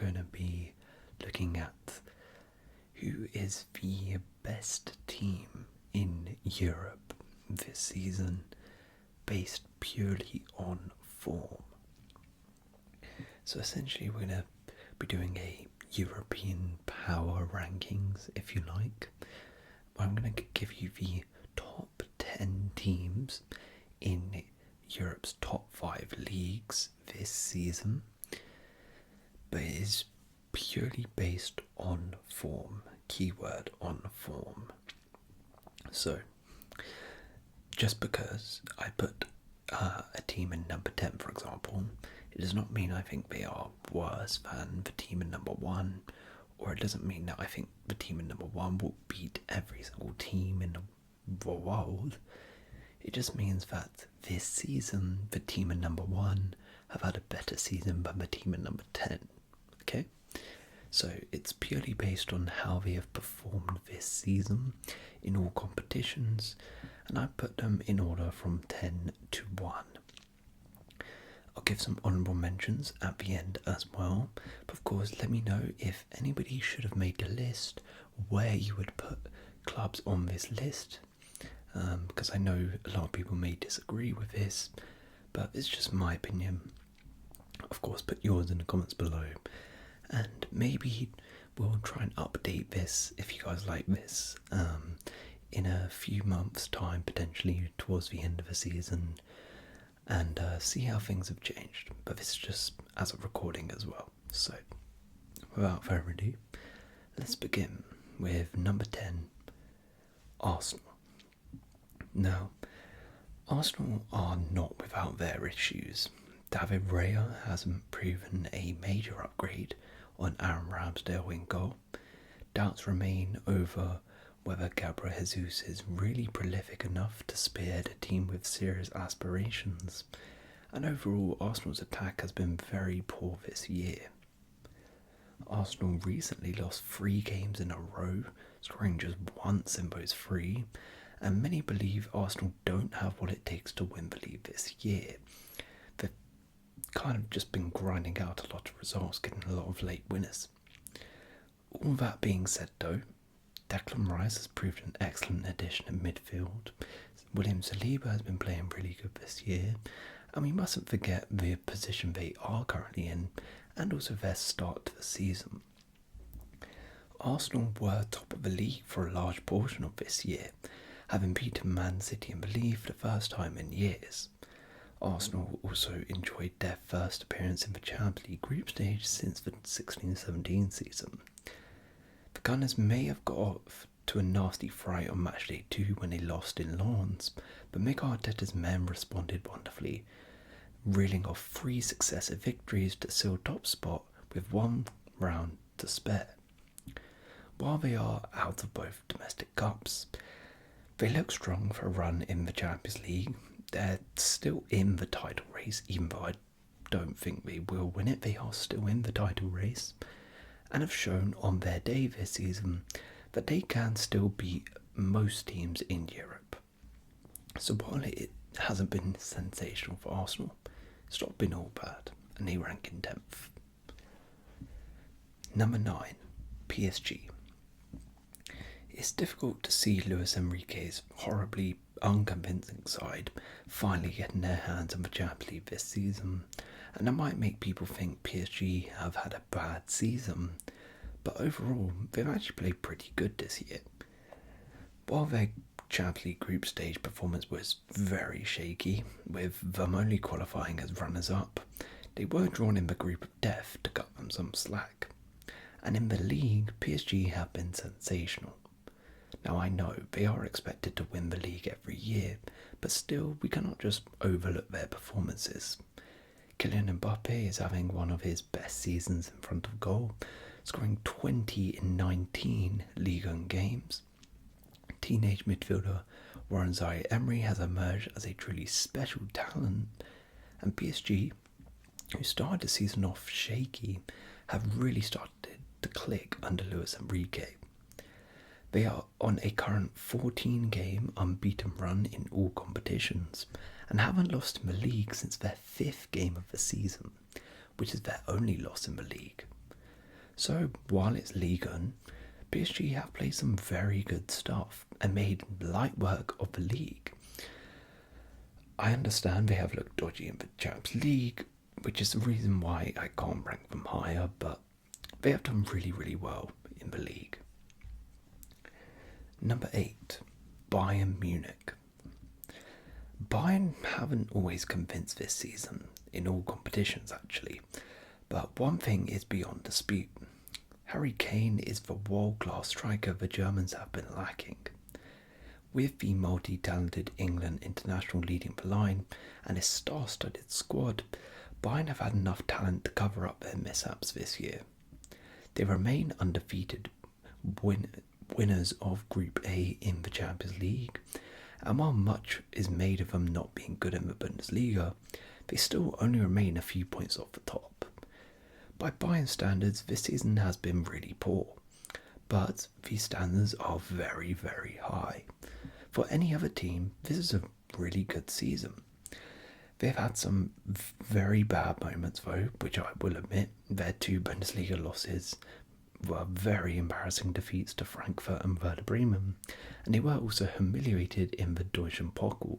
going to be looking at who is the best team in Europe this season based purely on form. So essentially we're going to be doing a European power rankings, if you like. I'm going to give you the top 10 teams in Europe's top 5 leagues this season, but it is purely based on form, keyword on form. So, just because I put a team in number 10, for example, it does not mean I think they are worse than the team in number 1, or it doesn't mean that I think the team in number 1 will beat every single team in the world. It just means that this season, the team in number 1 have had a better season than the team in number 10. Okay? So it's purely based on how they have performed this season in all competitions, and I put them in order from 10 to 1. I'll give some honourable mentions at the end as well, but of course let me know if anybody should have made a list, where you would put clubs on this list, because I know a lot of people may disagree with this, but it's just my opinion. Of course, put yours in the comments below, and maybe we'll try and update this, if you guys like this, in a few months' time, potentially towards the end of the season, and see how things have changed. But this is just as a recording as well. So, without further ado, let's begin with number 10, Arsenal. Now, Arsenal are not without their issues. David Raya hasn't proven a major upgrade on Aaron Ramsdale in goal. Doubts remain over whether Gabriel Jesus is really prolific enough to spearhead a team with serious aspirations. And overall, Arsenal's attack has been very poor this year. Arsenal recently lost 3 games in a row, scoring just once in those 3, and many believe Arsenal don't have what it takes to win the league this year. They've kind of just been grinding out a lot of results, getting a lot of late winners. All that being said though, Declan Rice has proved an excellent addition in midfield. William Saliba has been playing really good this year, and we mustn't forget the position they are currently in, and also their start to the season. Arsenal were top of the league for a large portion of this year, having beaten Man City in the league for the first time in years. Arsenal also enjoyed their first appearance in the Champions League group stage since the 16-17 season. The Gunners may have got off to a nasty fright on matchday 2 when they lost in Lens, but Mikel Arteta's men responded wonderfully, reeling off 3 successive victories to seal top spot with 1 round to spare. While they are out of both domestic cups, they look strong for a run in the Champions League. They're still in the title race, even though I don't think they will win it. They are still in the title race, and have shown on their day this season that they can still beat most teams in Europe. So while it hasn't been sensational for Arsenal, it's not been all bad, and they rank in 10th. Number 9, PSG. It's difficult to see Luis Enrique's horribly unconvincing side finally getting their hands on the Champions League this season, and that might make people think PSG have had a bad season, but overall they've actually played pretty good this year. While their Champions League group stage performance was very shaky, with them only qualifying as runners-up, they were drawn in the group of death to cut them some slack, and in the league PSG have been sensational. Now I know they are expected to win the league every year, but still we cannot just overlook their performances. Kylian Mbappe is having one of his best seasons in front of goal, scoring 20 in 19 Ligue 1 games. Teenage midfielder Warren Zaïre-Emery has emerged as a truly special talent, and PSG, who started the season off shaky, have really started to click under Luis Enrique. They are on a current 14-game unbeaten run in all competitions and haven't lost in the league since their 5th game of the season, which is their only loss in the league. So while it's Ligue 1, PSG have played some very good stuff and made light work of the league. I understand they have looked dodgy in the Champions League, which is the reason why I can't rank them higher, but they have done really, really well in the league. Number 8, Bayern Munich. Bayern haven't always convinced this season, in all competitions actually, but one thing is beyond dispute. Harry Kane is the world-class striker the Germans have been lacking. With the multi-talented England international leading the line and a star-studded squad, Bayern have had enough talent to cover up their mishaps this year. They remain undefeated winners of Group A in the Champions League, and while much is made of them not being good in the Bundesliga, they still only remain a few points off the top. By Bayern standards, this season has been really poor, but these standards are very, very high. For any other team, this is a really good season. They've had some very bad moments though, which I will admit. Their 2 Bundesliga losses were very embarrassing defeats to Frankfurt and Werder Bremen, and they were also humiliated in the Deutschen Pokal.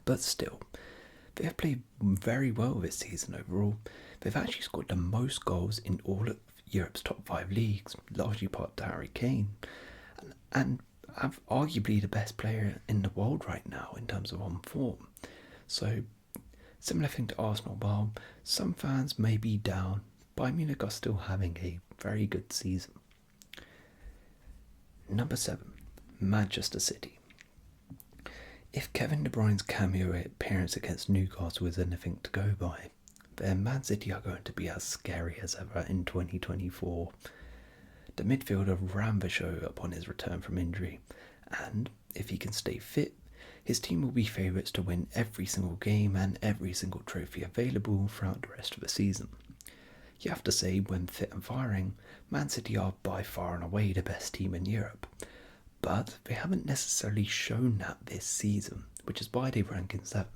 But still, they have played very well this season overall. They've actually scored the most goals in all of Europe's top 5 leagues, largely part to Harry Kane, and have arguably the best player in the world right now in terms of on form. So, similar thing to Arsenal, while some fans may be down, Bayern Munich are still having a very good season. Number 7, Manchester City. If Kevin De Bruyne's cameo appearance against Newcastle is anything to go by, then Man City are going to be as scary as ever in 2024. The midfielder ran the show upon his return from injury, and if he can stay fit, his team will be favourites to win every single game and every single trophy available throughout the rest of the season. You have to say, when fit and firing, Man City are by far and away the best team in Europe, but they haven't necessarily shown that this season, which is why they rank in 7th.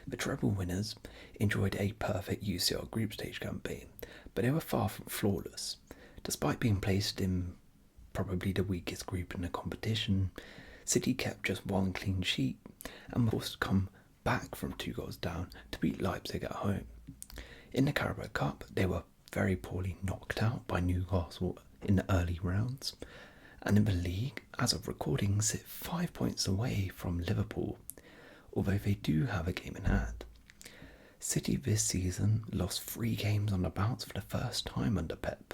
The treble winners enjoyed a perfect UCL group stage campaign, but they were far from flawless. Despite being placed in probably the weakest group in the competition, City kept just 1 clean sheet and were forced to come back from 2 goals down to beat Leipzig at home. In the Carabao Cup, they were very poorly knocked out by Newcastle in the early rounds, and in the league, as of recording, sit 5 points away from Liverpool, although they do have a game in hand. City this season lost 3 games on the bounce for the first time under Pep.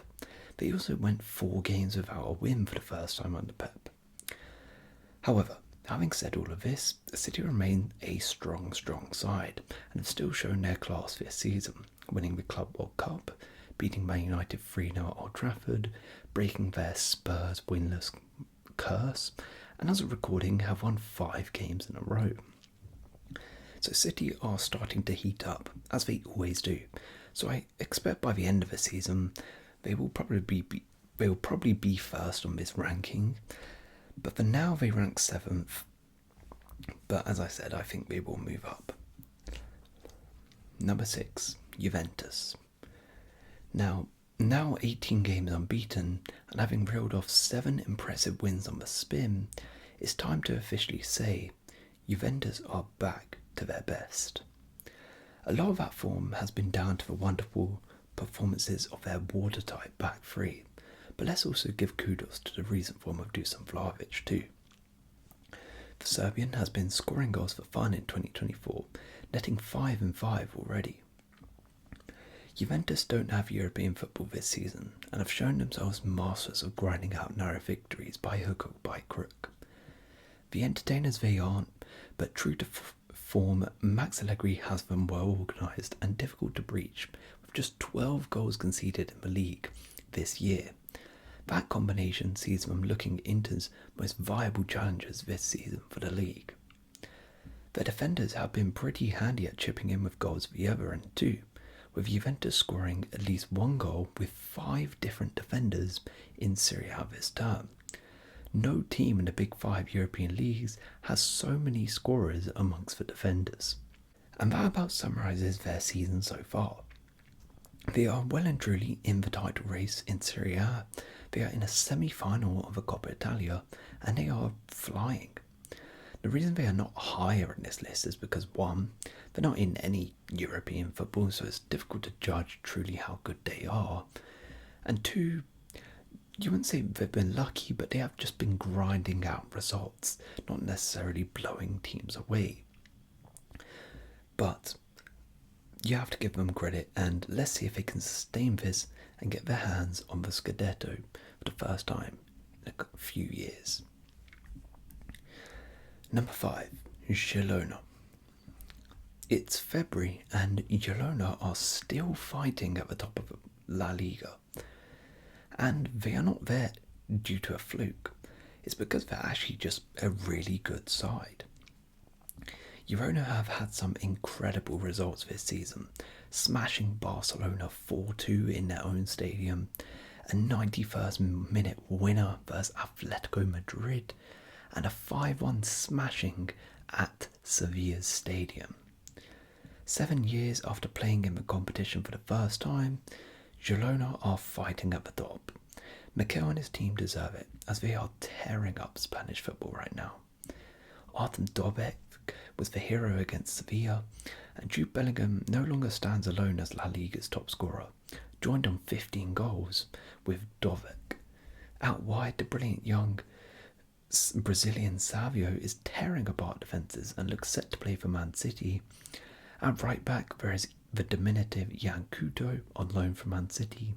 They also went 4 games without a win for the first time under Pep. However, having said all of this, City remain a strong side and have still shown their class this season, winning the Club World Cup, beating Man United 3-0 at Old Trafford, breaking their Spurs winless curse, and as of recording have won 5 games in a row. So City are starting to heat up, as they always do. So I expect by the end of the season, they will probably be first on this ranking. But for now, they rank 7th. But as I said, I think they will move up. Number 6, Juventus. Now 18 games unbeaten, and having reeled off 7 impressive wins on the spin, it's time to officially say Juventus are back to their best. A lot of that form has been down to the wonderful performances of their watertight back three, but let's also give kudos to the recent form of Dusan Vlahovic too. The Serbian has been scoring goals for fun in 2024, netting 5 and 5 already. Juventus don't have European football this season and have shown themselves masters of grinding out narrow victories by hook or by crook. The entertainers they aren't, but true to form, Max Allegri has them well organised and difficult to breach, with just 12 goals conceded in the league this year. That combination sees them looking Inter's most viable challengers this season for the league. Their defenders have been pretty handy at chipping in with goals at the other end too, with Juventus scoring at least 1 goal with 5 different defenders in Serie A this term. No team in the big 5 European leagues has so many scorers amongst the defenders. And that about summarises their season so far. They are well and truly in the title race in Serie A. They are in a semi-final of the Coppa Italia, and they are flying. The reason they are not higher in this list is because, one, they're not in any European football, so it's difficult to judge truly how good they are. And two, you wouldn't say they've been lucky, but they have just been grinding out results, not necessarily blowing teams away. But you have to give them credit, and let's see if they can sustain this and get their hands on the Scudetto for the first time in a few years. Number 5, Girona. It's February and Girona are still fighting at the top of La Liga. And they are not there due to a fluke. It's because they're actually just a really good side. Girona have had some incredible results this season, smashing Barcelona 4-2 in their own stadium, a 91st minute winner versus Atletico Madrid, and a 5-1 smashing at Sevilla's stadium. 7 years after playing in the competition for the first time, Girona are fighting at the top. Mikel and his team deserve it, as they are tearing up Spanish football right now. Artem Dobek was the hero against Sevilla, and Jude Bellingham no longer stands alone as La Liga's top scorer, joined on 15 goals with Dovek. Out wide, the brilliant young Brazilian Savio is tearing apart defences and looks set to play for Man City. At right back, there is the diminutive Yan Couto on loan from Man City.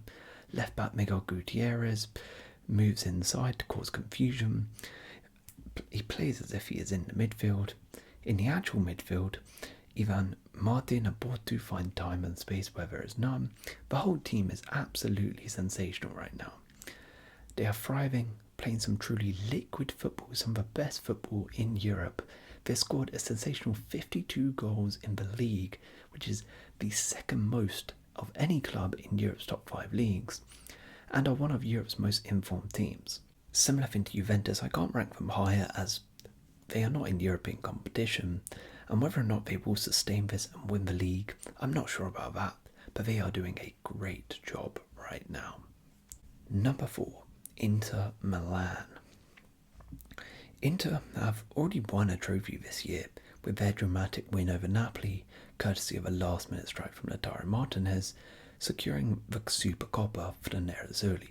Left back Miguel Gutierrez moves inside to cause confusion. He plays as if he is in the midfield. In the actual midfield, Ivan Martin and Porto find time and space where there is none. The whole team is absolutely sensational right now. They are thriving, playing some truly liquid football, some of the best football in Europe. They scored a sensational 52 goals in the league, which is the second most of any club in Europe's top 5 leagues, and are one of Europe's most informed teams. Similar thing to Juventus, I can't rank them higher as they are not in European competition, and whether or not they will sustain this and win the league, I'm not sure about that, but they are doing a great job right now. Number 4, Inter Milan. Inter have already won a trophy this year with their dramatic win over Napoli, courtesy of a last-minute strike from Lautaro Martinez, securing the Supercoppa for the Nerazzurri.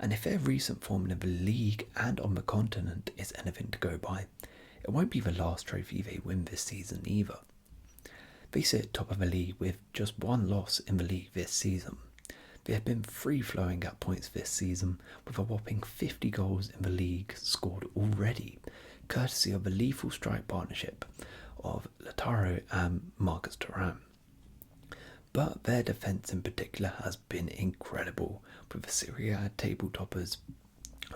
And if their recent form in the league and on the continent is anything to go by, it won't be the last trophy they win this season either. They sit top of the league with just one loss in the league this season. They have been free-flowing at points this season, with a whopping 50 goals in the league scored already, courtesy of the lethal strike partnership of Lautaro and Marcus Thuram. But their defence in particular has been incredible, with the Serie A table toppers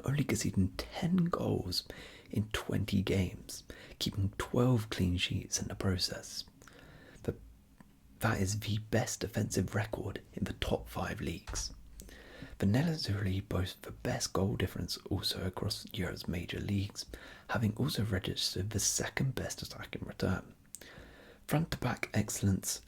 only conceding 10 goals in 20 games, keeping 12 clean sheets in the process. That is the best defensive record in the top 5 leagues. The Nerazzurri boast the best goal difference also across Europe's major leagues, having also registered the second best attacking return. Front-to-back excellence.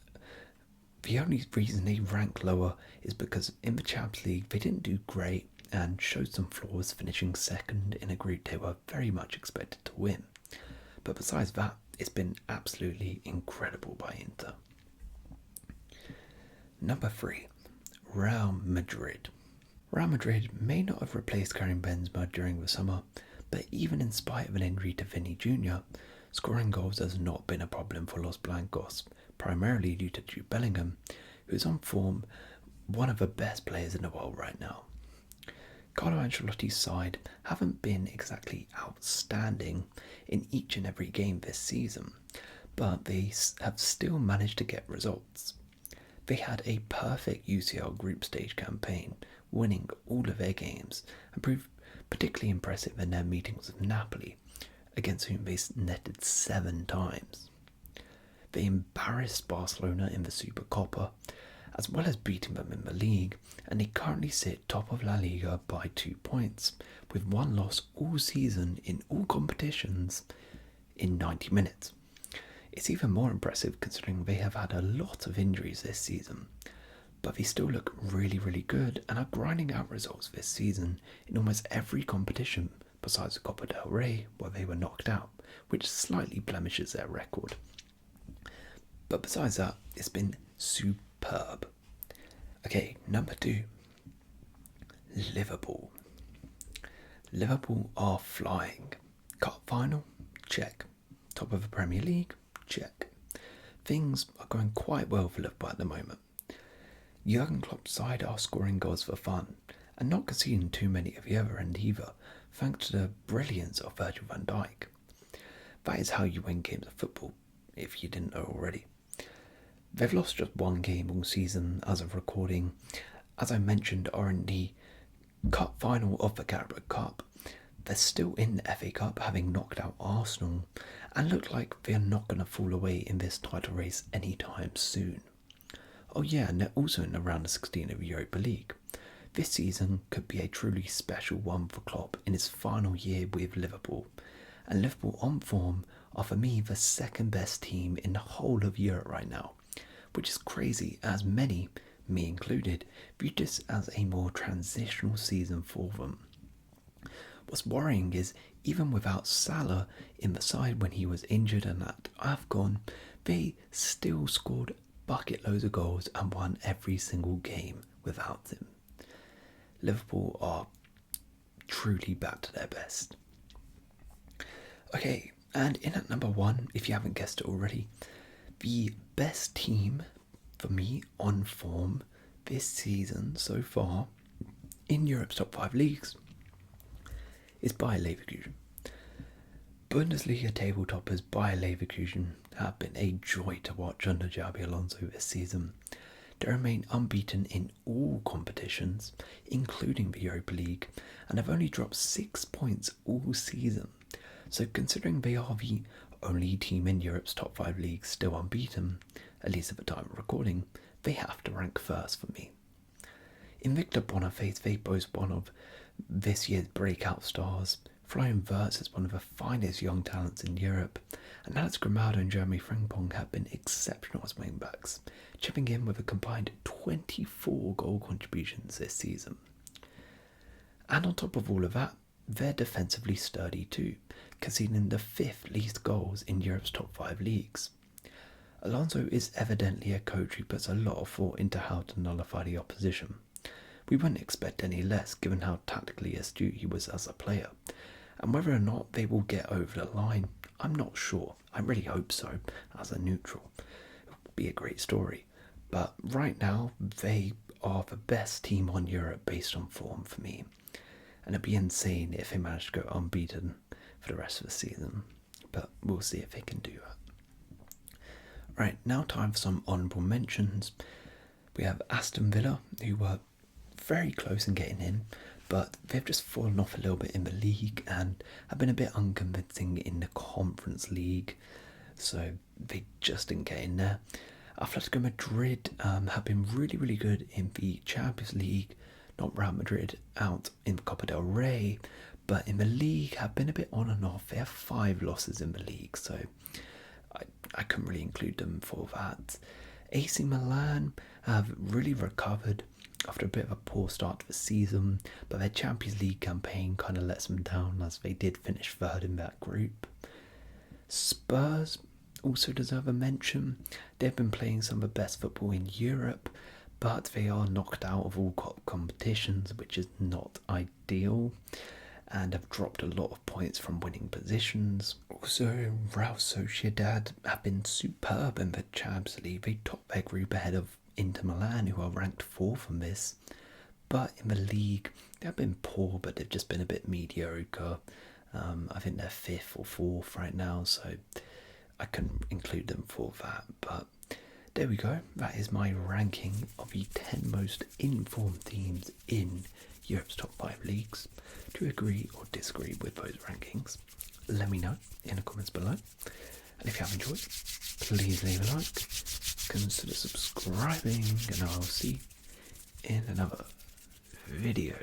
The only reason they rank lower is because in the Champions League they didn't do great and showed some flaws, finishing second in a group they were very much expected to win. But besides that, it's been absolutely incredible by Inter. Number 3, Real Madrid. Real Madrid may not have replaced Karim Benzema during the summer, but even in spite of an injury to Vinny Jr., scoring goals has not been a problem for Los Blancos, primarily due to Jude Bellingham, who is on form, one of the best players in the world right now. Carlo Ancelotti's side haven't been exactly outstanding in each and every game this season, but they have still managed to get results. They had a perfect UCL group stage campaign, winning all of their games, and proved particularly impressive in their meetings with Napoli, against whom they netted 7 times. They embarrassed Barcelona in the Supercoppa, as well as beating them in the league, and they currently sit top of La Liga by 2 points, with 1 loss all season in all competitions in 90 minutes. It's even more impressive considering they have had a lot of injuries this season, but they still look really, really good and are grinding out results this season in almost every competition besides the Copa del Rey, where they were knocked out, which slightly blemishes their record. But besides that, it's been superb. Okay, number 2, Liverpool. Liverpool are flying. Cup final? Check. Top of the Premier League? Check. Things are going quite well for Liverpool at the moment. Jurgen Klopp's side are scoring goals for fun and not conceding too many at the other end either, thanks to the brilliance of Virgil van Dijk. That is how you win games of football, if you didn't know already. They've lost just one game all season as of recording. As I mentioned, are in the cup final of the Carabao Cup. They're still in the FA Cup, having knocked out Arsenal, and look like they're not going to fall away in this title race anytime soon. Oh yeah, and they're also in the round of 16 of the Europa League. This season could be a truly special one for Klopp in his final year with Liverpool, and Liverpool on form are for me the second best team in the whole of Europe right now, which is crazy as many, me included, view this as a more transitional season for them. What's worrying is, even without Salah in the side when he was injured and at AFCON, they still scored bucket loads of goals and won every single game without him. Liverpool are truly back to their best. Okay, and in at number 1, if you haven't guessed it already, the best team for me on form this season so far in Europe's top 5 leagues is Bayer Leverkusen. Bundesliga table toppers Bayer Leverkusen have been a joy to watch under Xabi Alonso this season. They remain unbeaten in all competitions, including the Europa League, and have only dropped 6 points all season. So considering they are the only team in Europe's top 5 leagues still unbeaten, at least at the time of recording, they have to rank first for me. In Victor Boniface, they boast one of this year's breakout stars. Florian Wirtz is one of the finest young talents in Europe, and Alex Grimaldo and Jeremy Frimpong have been exceptional as wingbacks, chipping in with a combined 24 goal contributions this season. And on top of all of that, they're defensively sturdy too, conceding the 5th least goals in Europe's top 5 leagues. Alonso is evidently a coach who puts a lot of thought into how to nullify the opposition. We wouldn't expect any less given how tactically astute he was as a player, and whether or not they will get over the line, I'm not sure. I really hope so, as a neutral. It would be a great story, but right now they are the best team on Europe based on form for me, and it'd be insane if they managed to go unbeaten for the rest of the season, but we'll see if they can do that. Right, now time for some honourable mentions. We have Aston Villa, who were very close in getting in, but they've just fallen off a little bit in the league and have been a bit unconvincing in the Conference League, so they just didn't get in there. Atletico Madrid have been really, really good in the Champions League, not Real Madrid out in the Copa del Rey, but in the league have been a bit on and off. They have 5 losses in the league, so I couldn't really include them for that. AC Milan have really recovered after a bit of a poor start to the season, but their Champions League campaign kind of lets them down as they did finish 3rd in that group. Spurs also deserve a mention. They've been playing some of the best football in Europe, but they are knocked out of all competitions, which is not ideal, and have dropped a lot of points from winning positions. Also, Real Sociedad have been superb in the Champions League. They topped their group ahead of Inter Milan, who are ranked 4th on this, but in the league they've been poor, but they've just been a bit mediocre. I think they're 5th or 4th right now, so I couldn't include them for that, but there we go. That is my ranking of the 10 most informed teams in Europe's top 5 leagues. Do you agree or disagree with those rankings? Let me know in the comments below. And if you have enjoyed, please leave a like, consider subscribing, and I'll see you in another video.